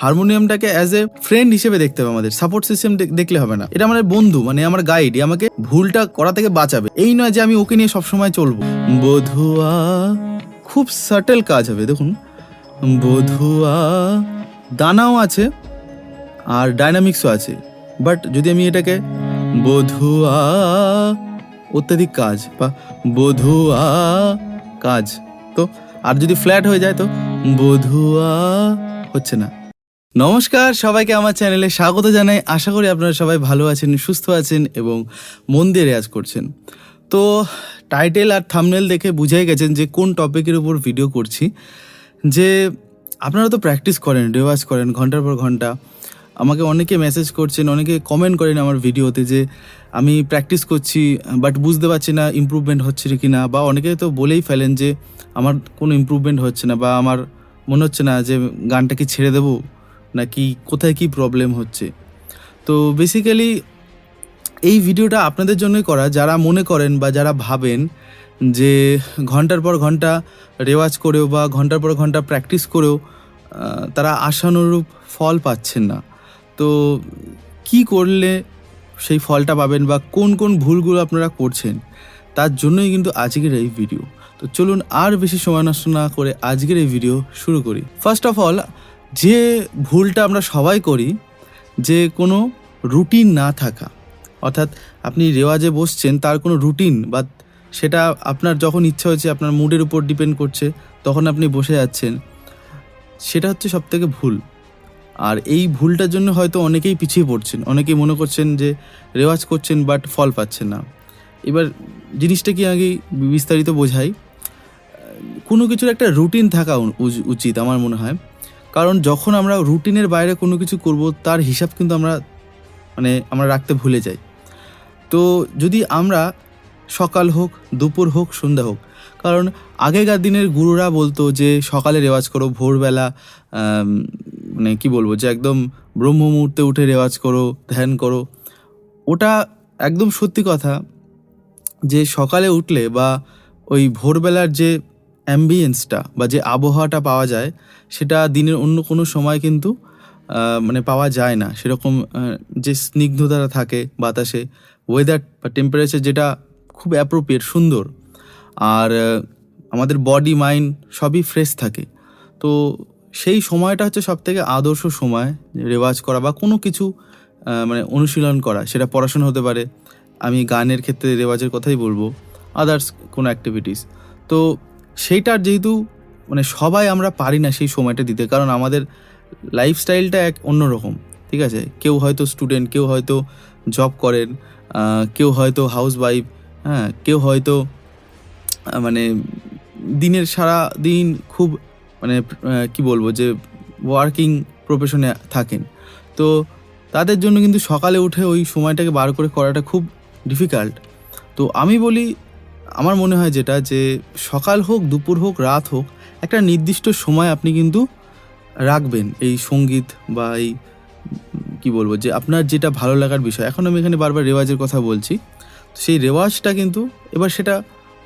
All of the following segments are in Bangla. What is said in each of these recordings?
হারমোনিয়ামটাকে অ্যাজ এ ফ্রেন্ড হিসেবে দেখতে হবে, আমাদের সাপোর্ট সিস্টেম দেখলে হবে না। এটা আমার বন্ধু, মানে আমার গাইড, আমাকে ভুলটা করা থেকে বাঁচাবে। এই নয় যে আমি ওকে নিয়ে সবসময় চলবো। বধুয়া, খুব সাটেল কাজ হবে, দেখুন। বধুয়া, দানাও আছে আর ডাইনামিক্সও আছে, বাট যদি আমি এটাকে বধুয়া অত্যাধিক কাজ বা বধুয়া কাজ, তো আর যদি ফ্ল্যাট হয়ে যায় তো বধুয়া হচ্ছে না। নমস্কার সবাইকে, আমার চ্যানেলে স্বাগত জানাই। আশা করি আপনারা সবাই ভালো আছেন, সুস্থ আছেন এবং মন দিয়ে রেয়াজ করছেন। তো টাইটেল আর থাম্বনেল দেখে বুঝেই গেছেন যে কোন টপিকের উপর ভিডিও করছি। যে আপনারা তো প্র্যাকটিস করেন, রেওয়াজ করেন ঘন্টার পর ঘন্টা। আমাকে অনেকে মেসেজ করছেন, অনেকে কমেন্ট করেন আমার ভিডিওতে যে আমি প্র্যাকটিস করছি বাট বুঝতে পারছি না ইমপ্রুভমেন্ট হচ্ছে কি না, বা অনেকে তো বলেই ফেলেন যে আমার কোনো ইমপ্রুভমেন্ট হচ্ছে না, বা আমার মনে হচ্ছে না যে গানটা কি ছেড়ে দেবো নাকি কোথায় কি প্রবলেম হচ্ছে। তো বেসিক্যালি এই ভিডিওটা আপনাদের জন্যই করা, যারা মনে করেন বা যারা ভাবেন যে ঘন্টার পর ঘন্টা রেওয়াজ করেও বা ঘন্টার পর ঘন্টা প্র্যাকটিস করেও তারা আশানুরূপ ফল পাচ্ছেন না। তো কি করলে সেই ফলটা পাবেন বা কোন কোন ভুলগুলো আপনারা করছেন, তার জন্যই কিন্তু আজকের এই ভিডিও। তো চলুন আর বেশি সময় নষ্ট না করে আজকের এই ভিডিও শুরু করি। ফার্স্ট অফ অল, যে ভুলটা আমরা সবাই করি, যে কোনো রুটিন না থাকা। অর্থাৎ আপনি রেওয়াজে বসছেন, তার কোনো রুটিন বা সেটা আপনার যখন ইচ্ছা হয়েছে, আপনার মুডের উপর ডিপেন্ড করছে, তখন আপনি বসে যাচ্ছেন, সেটা হচ্ছে সবথেকে ভুল। আর এই ভুলটার জন্য হয়তো অনেকেই পিছিয়ে পড়ছেন, অনেকেই মনে করছেন যে রেওয়াজ করছেন বাট ফল পাচ্ছেন না। এবার জিনিসটা কি আগে বিস্তারিত বোঝাই। কোনো কিছুর একটা রুটিন থাকা উচিত আমার মনে হয়, কারণ যখন আমরা রুটিনের বাইরে কোনো কিছু করব, তার হিসাব কিন্তু আমরা রাখতে ভুলে যাই। তো যদি আমরা সকাল হোক, দুপুর হোক, সন্ধ্যা হোক, কারণ আগেকার দিনের গুরুরা বলতো যে সকালে রেওয়াজ করো, ভোরবেলা কি বলবো, যে একদম ব্রহ্ম মুহূর্তে উঠে রেওয়াজ করো, ধ্যান করো। ওটা একদম সত্যি কথা যে সকালে উঠলে বা ওই ভোরবেলার যে অ্যাম্বিয়েন্সটা বা যে আবহাওয়াটা পাওয়া যায়, সেটা দিনের অন্য কোনো সময় কিন্তু পাওয়া যায় না। সেরকম যে স্নিগ্ধতা থাকে বাতাসে, ওয়েদার বা টেম্পারেচার, যেটা খুব অ্যাপ্রোপ্রিয়েট, সুন্দর, আর আমাদের বডি মাইন্ড সবই ফ্রেশ থাকে। তো সেই সময়টা হচ্ছে সবথেকে আদর্শ সময় রেওয়াজ করা বা কোনো কিছু অনুশীলন করা। সেটা পড়াশোনা হতে পারে, আমি গানের ক্ষেত্রে রেওয়াজের কথাই বলবো, আদার্স কোনো অ্যাক্টিভিটিস। তো সেইটার যেহেতু সবাই আমরা পারি না সেই সময়টা দিতে, কারণ আমাদের লাইফস্টাইলটা এক অন্যরকম, ঠিক আছে। কেউ হয়তো স্টুডেন্ট, কেউ হয়তো জব করেন, কেউ হয়তো হাউস ওয়াইফ, হ্যাঁ, কেউ হয়তো দিনের সারা দিন খুব কি বলবো, যে ওয়ার্কিং প্রফেশনে থাকেন। তো তাদের জন্য কিন্তু সকালে উঠে ওই সময়টাকে বার করে করাটা খুব ডিফিকাল্ট। তো আমি বলি, আমার মনে হয় যেটা, যে সকাল হোক, দুপুর হোক, রাত হোক, একটা নির্দিষ্ট সময় আপনি কিন্তু রাখবেন এই সঙ্গীত বা এই কি বলবো, যে আপনার যেটা ভালো লাগার বিষয়। এখন আমি এখানে বারবার রেওয়াজের কথা বলছি, সেই রেওয়াজটা কিন্তু এবার সেটা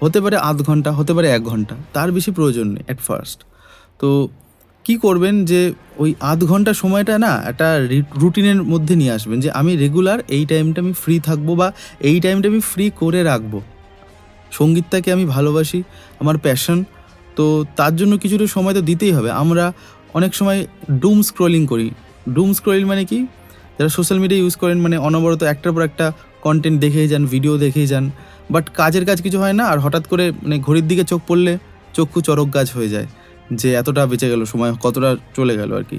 হতে পারে আধ ঘন্টা, হতে পারে 1 ঘন্টা, তার বেশি প্রয়োজন নেই অ্যাট ফার্স্ট। তো কি করবেন, যে ওই আধ ঘন্টা সময়টা না একটা রুটিনের মধ্যে নিয়ে আসবেন, যে আমি রেগুলার এই টাইমটা আমি ফ্রি থাকবো বা এই টাইমটা আমি ফ্রি করে রাখবো। সঙ্গীতটাকে আমি ভালোবাসি, আমার প্যাশন, তো তার জন্য কিছুটা সময় তো দিতেই হবে। আমরা অনেক সময় ডুম স্ক্রলিং করি। ডুম স্ক্রলিং মানে কি, যারা সোশ্যাল মিডিয়া ইউজ করেন, অনবরত একটার পর একটা কন্টেন্ট দেখেই যান, ভিডিও দেখেই যান, বাট কাজের কাজ কিছু হয় না। আর হঠাৎ করে ঘড়ির দিকে চোখ পড়লে চক্ষু চরক গাছ হয়ে যায়, যে এতটা বেঁচে গেল, সময় কতটা চলে গেল আর কি।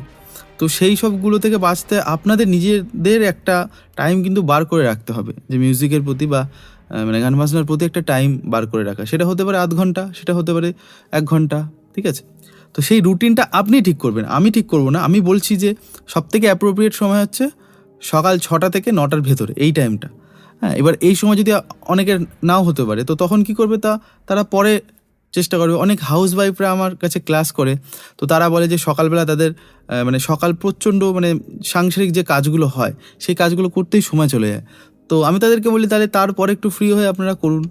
তো সেই সবগুলো থেকে বাঁচতে আপনাদের নিজেদের একটা টাইম কিন্তু বার করে রাখতে হবে, যে মিউজিকের প্রতি বা গান বাজনার প্রতি একটা টাইম বার করে রাখা। সেটা হতে পারে আধ ঘন্টা, সেটা হতে পারে 1 ঘন্টা, ঠিক আছে। তো সেই রুটিনটা আপনি ঠিক করবেন, আমি ঠিক করবো না। আমি বলছি যে সবথেকে অ্যাপ্রোপ্রিয়েট সময় হচ্ছে সকাল 6টা থেকে 9টার ভেতরে, এই টাইমটা। হ্যাঁ, এবার এই সময় যদি অনেকের নাও হতে পারে, তো তখন কি করবে, তারা পরে চেষ্টা করবে। অনেক হাউস ওয়াইফরা আমার কাছে ক্লাস করে, তো তারা বলে যে সকালবেলা তাদের সকাল প্রচণ্ড সাংসারিক যে কাজগুলো হয়, সেই কাজগুলো করতেই সময় চলে যায়। তো আমি তাদেরকে বলি, তাহলে তারপরে একটু ফ্রি হয়ে আপনারা করুন,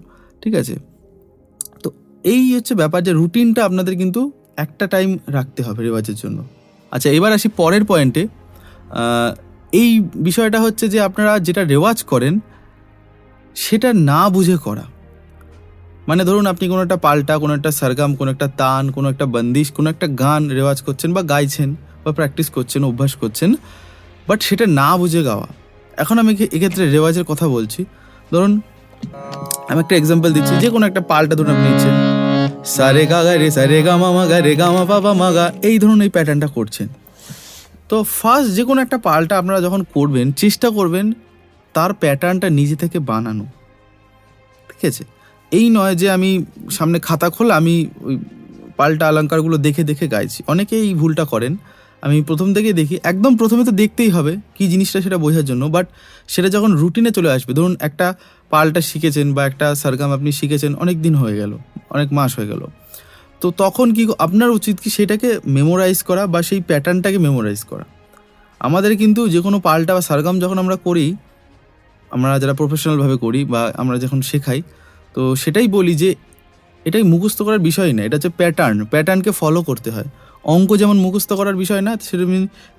ঠিক আছে। তো এই হচ্ছে ব্যাপার, যে রুটিনটা আপনাদের কিন্তু একটা টাইম রাখতে হবে রেওয়াজের জন্য। আচ্ছা, এবার আসি পরের পয়েন্টে। এই বিষয়টা হচ্ছে যে আপনারা যেটা রেওয়াজ করেন সেটা না বুঝে করা। মানে ধরুন আপনি কোনো একটা পাল্টা, কোনো একটা সরগম, কোনো একটা তান, কোনো একটা বন্দিশ, কোনো একটা গান রেওয়াজ করছেন বা গাইছেন বা প্র্যাকটিস করছেন, অভ্যাস করছেন, বাট সেটা না বুঝে গাওয়া। এখন আমি এক্ষেত্রে রেওয়াজের কথা বলছি। ধরুন আমি একটা এক্সাম্পল দিচ্ছি, যে কোনো একটা পাল্টা ধরুন আপনি নিচ্ছেন, সারে গা গা রে সারে গা মা মা গা রে গা মা বাবা মা গা, এই ধরুন এই প্যাটার্নটা করছেন। তো ফার্স্ট যে কোনো একটা পাল্টা আপনারা যখন করবেন, চেষ্টা করবেন তার প্যাটার্নটা নিজে থেকে বানানো, ঠিক আছে? এই নয় যে আমি সামনে খাতা খোলা আমি ওই পাল্টা অলঙ্কারগুলো দেখে দেখে গাইছি। অনেকেই এই ভুলটা করেন। আমি প্রথম থেকেই দেখি, একদম প্রথমে তো দেখতেই হবে কী জিনিসটা সেটা বোঝার জন্য, বাট সেটা যখন রুটিনে চলে আসবে, ধরুন একটা পাল্টা শিখেছেন বা একটা সরগম আপনি শিখেছেন, অনেক দিন হয়ে গেল, অনেক মাস হয়ে গেল, তো তখন কি আপনার উচিত কি সেটাকে মেমোরাইজ করা বা সেই প্যাটার্নটাকে মেমোরাইজ করা। আমাদের কিন্তু যে কোনো পাল্টা বা সরগম যখন আমরা করি, আমরা যারা প্রফেশনালভাবে করি বা আমরা যখন শেখাই, তো সেটাই বলি যে এটাই মুখস্থ করার বিষয় না, এটা হচ্ছে প্যাটার্নকে ফলো করতে হয়। অঙ্ক যেমন মুখস্থ করার বিষয় না, সেরকম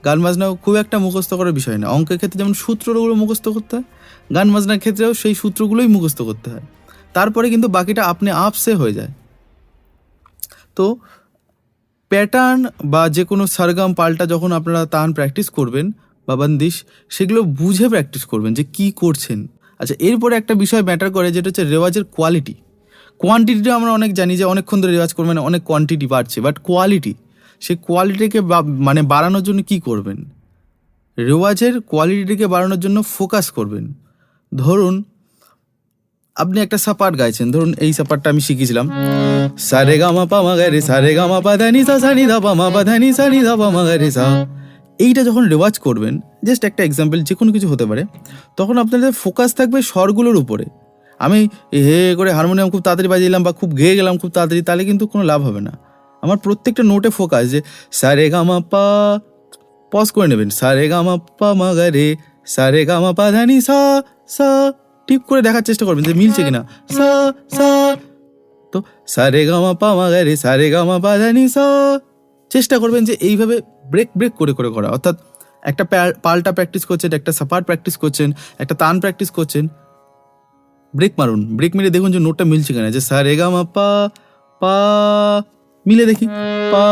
গান বাজনাও খুব একটা মুখস্থ করার বিষয় না। অঙ্কের ক্ষেত্রে যেমন সূত্রগুলো মুখস্থ করতে হয়, গান বাজনার ক্ষেত্রেও সেই সূত্রগুলোই মুখস্থ করতে হয়। তারপরে কিন্তু বাকিটা আপনি আপসে হয়ে যায়। তো প্যাটার্ন বা যে কোনো সরগম পাল্টা যখন আপনারা তান প্র্যাকটিস করবেন বা বন্দিশ, সেগুলো বুঝে প্র্যাকটিস করবেন যে কী করছেন। আচ্ছা, এরপরে একটা বিষয় ম্যাটার করে, যেটা হচ্ছে রেওয়াজের কোয়ালিটি। কোয়ান্টিটিটা আমরা অনেক জানি যে অনেকক্ষণ ধরে রেওয়াজ করবেন, অনেক কোয়ান্টিটি বাড়ছে, বাট কোয়ালিটি, সেই কোয়ালিটিকে মানে বাড়ানোর জন্য কি করবেন? রেওয়াজের কোয়ালিটিকে বাড়ানোর জন্য ফোকাস করবেন। ধরুন আপনি একটা সাপাট গাইছেন, ধরুন এই সাপাটটা আমি শিখেছিলাম, সারে গা মা পা মা গা রে সারে গা মা পা ধা নি সা সা নি ধা পা মা পা ধা নি সা নি ধা পা মা গা রে সা। এইটা যখন রেওয়াজ করবেন, জাস্ট একটা এক্সাম্পল, যে কোনো কিছু হতে পারে, তখন আপনাদের ফোকাস থাকবে স্বরগুলোর উপরে। আমি হে করে হারমোনিয়াম খুব তাড়াতাড়ি বাজিয়ে বা খুব গেয়ে গেলাম খুব তাড়াতাড়ি, তাহলে কিন্তু কোনো লাভ হবে না। আমার প্রত্যেকটা নোটে ফোকাস, যে সারে গা মা পা, পজ করে নেবেন, সারে গা মা পা মা গা রে সারে গা মা পা ধা নি সা সা, টিপ করে দেখার চেষ্টা করবেন যে মিলছে কিনা, সা সা। তো সারে গা মা পা মা গা রে সারে গা মা পা ধা নি সা, চেষ্টা করবেন যে এইভাবে ব্রেক ব্রেক করে করে করা। অর্থাৎ একটা পাল্টা প্র্যাকটিস করছেন, একটা সাপাট প্র্যাকটিস করছেন, একটা তান প্র্যাকটিস করছেন, ব্রেক মারুন, ব্রেক মেরে দেখুন যে নোটটা মিলছে কিনা, যে সা রে গা মা পা পা, মিলে দেখি পা,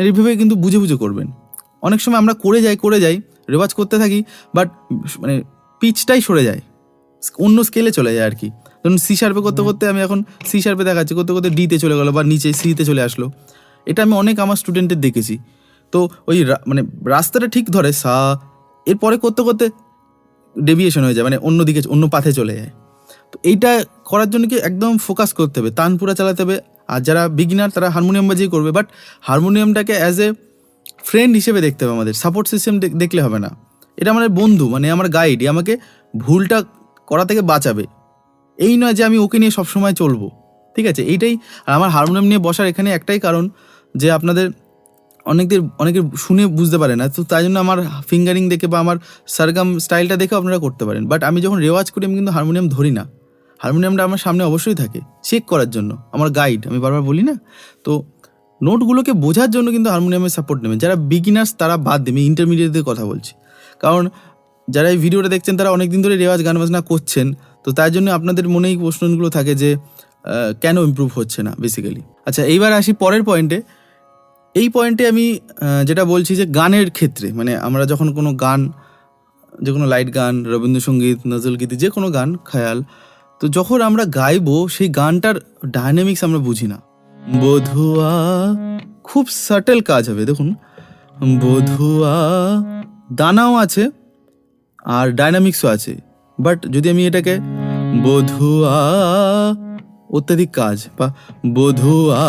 এইভাবে কিন্তু বুঝে বুঝে করবেন। অনেক সময় আমরা করে যাই রেওয়াজ করতে থাকি, বাট মানে পিচটাই সরে যায়, অন্য স্কেলে চলে যায় আর কি। ধরুন সি শার্পে করতে করতে, আমি এখন সি শার্পে দেখাচ্ছি, করতে করতে ডিতে চলে গেলো বা নিচে সিতে চলে আসলো। এটা আমি অনেক আমার স্টুডেন্টের দেখেছি। তো ওই মানে রাস্তাটা ঠিক ধরে সা, এরপরে করতে করতে ডেভিয়েশন হয়ে যায়, মানে অন্যদিকে অন্য পাথে চলে যায়। তো এইটা করার জন্য কি একদম ফোকাস করতে হবে, তান পুরা চালাতে হবে। আর যারা বিগিনার তারা হারমোনিয়াম বাজিয়ে করবে, বাট হারমোনিয়ামটাকে অ্যাজ এ ফ্রেন্ড হিসেবে দেখতে হবে। আমাদের সাপোর্ট সিস্টেম দেখলে হবে না, এটা আমার বন্ধু, মানে আমার গাইড, আমাকে ভুলটা করা থেকে বাঁচাবে। এই নয় যে আমি ওকে নিয়ে সবসময় চলবো, ঠিক আছে? এইটাই। আর আমার হারমোনিয়াম নিয়ে বসার এখানে একটাই কারণ, যে আপনাদের অনেকে শুনে বুঝতে পারে না, তো তাই জন্য আমার ফিঙ্গারিং দেখে বা আমার সরগম স্টাইলটা দেখে আপনারা করতে পারেন। বাট আমি যখন রেওয়াজ করি, আমি কিন্তু হারমোনিয়াম ধরি না, হারমোনিয়ামটা আমার সামনে অবশ্যই থাকে চেক করার জন্য, আমার গাইড, আমি বারবার বলি না। তো নোটগুলোকে বোঝার জন্য কিন্তু হারমোনিয়ামের সাপোর্ট নেবেন। যারা বিগিনার্স তারা বাদ দেবে, ইন্টারমিডিয়েটদের কথা বলছি, কারণ যারা এই ভিডিওটা দেখছেন তারা অনেক দিন ধরে রেওয়াজ গান বাজনা করছেন, তো তাই জন্য আপনাদের মনে এই প্রশ্নগুলো থাকে যে কেন ইমপ্রুভ হচ্ছে না বেসিক্যালি। আচ্ছা, এইবার আসি পরের পয়েন্টে। এই পয়েন্টে আমি যেটা বলছি, যে গানের ক্ষেত্রে, মানে আমরা যখন কোনো গান, যে কোনো লাইট গান, রবীন্দ্রসঙ্গীত, নজরুলগীতি, যে কোনো গান, খেয়াল, তো যখন আমরা গাইবো সেই গানটার ডায়নামিক্স আমরা বুঝি না। বধুয়া, খুব সাটেল কাজ হবে, দেখুন বধুয়া, দানাও আছে আর ডায়নামিক্সও আছে। বাট যদি আমি এটাকে বধুয়া, অত্যাধিক কাজ, বা বধুয়া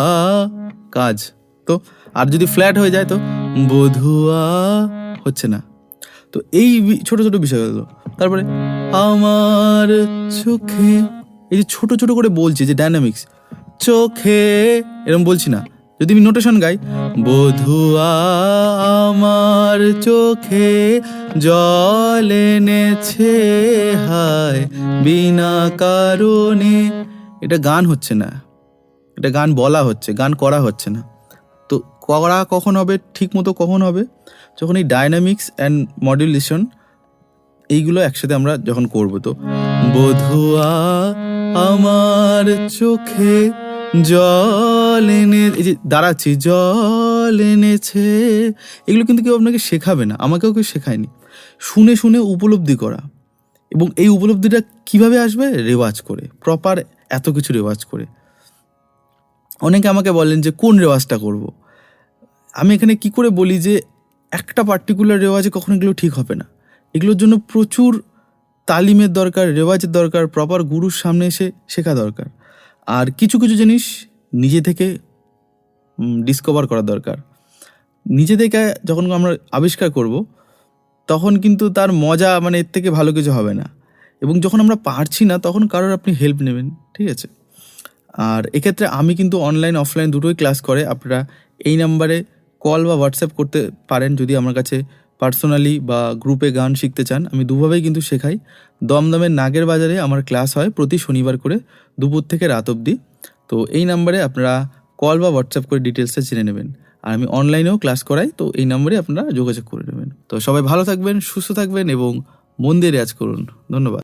কাজ, তো আর যদি ফ্ল্যাট হয়ে যায় তো বধুয়া হচ্ছে না। তো এই ছোট ছোট বিষয়গুলো, তারপরে আমার চোখে, এই যে ছোট ছোট করে বলছি, যে ডায়নামিক্স, চোখে এরকম বলছি না। যদি আমি নোটেশন গাই, বধুয়া আমার চোখে জল এনেছে হায় বিনা কারণে, এটা গান হচ্ছে না, এটা গান বলা হচ্ছে, গান করা হচ্ছে না। তো করা কখন হবে, ঠিক মতো কখন হবে, যখন এই ডায়নামিক্স অ্যান্ড মডুলেশন এইগুলো একসাথে আমরা যখন করব। তো বধুয়া আমার চোখে জল এনে, এই যে দাঁড়াচ্ছি জল এনেছে, এগুলো কিন্তু কেউ আপনাকে শেখাবে না, আমাকেও কেউ শেখায়নি। শুনে শুনে উপলব্ধি করা, এবং এই উপলব্ধিটা কিভাবে আসবে? রেওয়াজ করে, প্রপার এত কিছু রেওয়াজ করে। অনেকে আমাকে বলেন যে কোন রেওয়াজটা করব। আমি এখানে কি করে বলি যে একটা পার্টিকুলার রেওয়াজে কখনো এগুলো ঠিক হবে না। এগুলোর জন্য প্রচুর তালিমের দরকার, রেওয়াজের দরকার, প্রপার গুরুর সামনে এসে শেখা দরকার। আর কিছু কিছু জিনিস নিজে থেকে ডিসকভার করা দরকার। নিজে থেকে যখন আমরা আবিষ্কার করব, তখন কিন্তু তার মজা মানে এর থেকে ভালো কিছু হবে না। এবং যখন আমরা পারছি না, তখন কারোর আপনি হেল্প নেবেন, ঠিক আছে? আর এক্ষেত্রে আমি কিন্তু অনলাইন অফলাইন দুটোই ক্লাস করে। আপনারা এই নাম্বারে কল বা হোয়াটসঅ্যাপ করতে পারেন যদি আমার কাছে পার্সোনালি বা গ্রুপে গান শিখতে চান। আমি দুভাবেই কিন্তু শেখাই। দমদমের নাগের বাজারে আমার ক্লাস হয় প্রতি শনিবার করে, দুপুর থেকে রাত অবধি। তো এই নাম্বারে আপনারা কল বা হোয়াটসঅ্যাপ করে ডিটেলসটা জেনে নেবেন। আর আমি অনলাইনেও ক্লাস করাই, তো এই নাম্বারে আপনারা যোগাযোগ করে নেবেন। তো সবাই ভালো থাকবেন, সুস্থ থাকবেন এবং মন দিয়ে রেয়াজ করুন। ধন্যবাদ।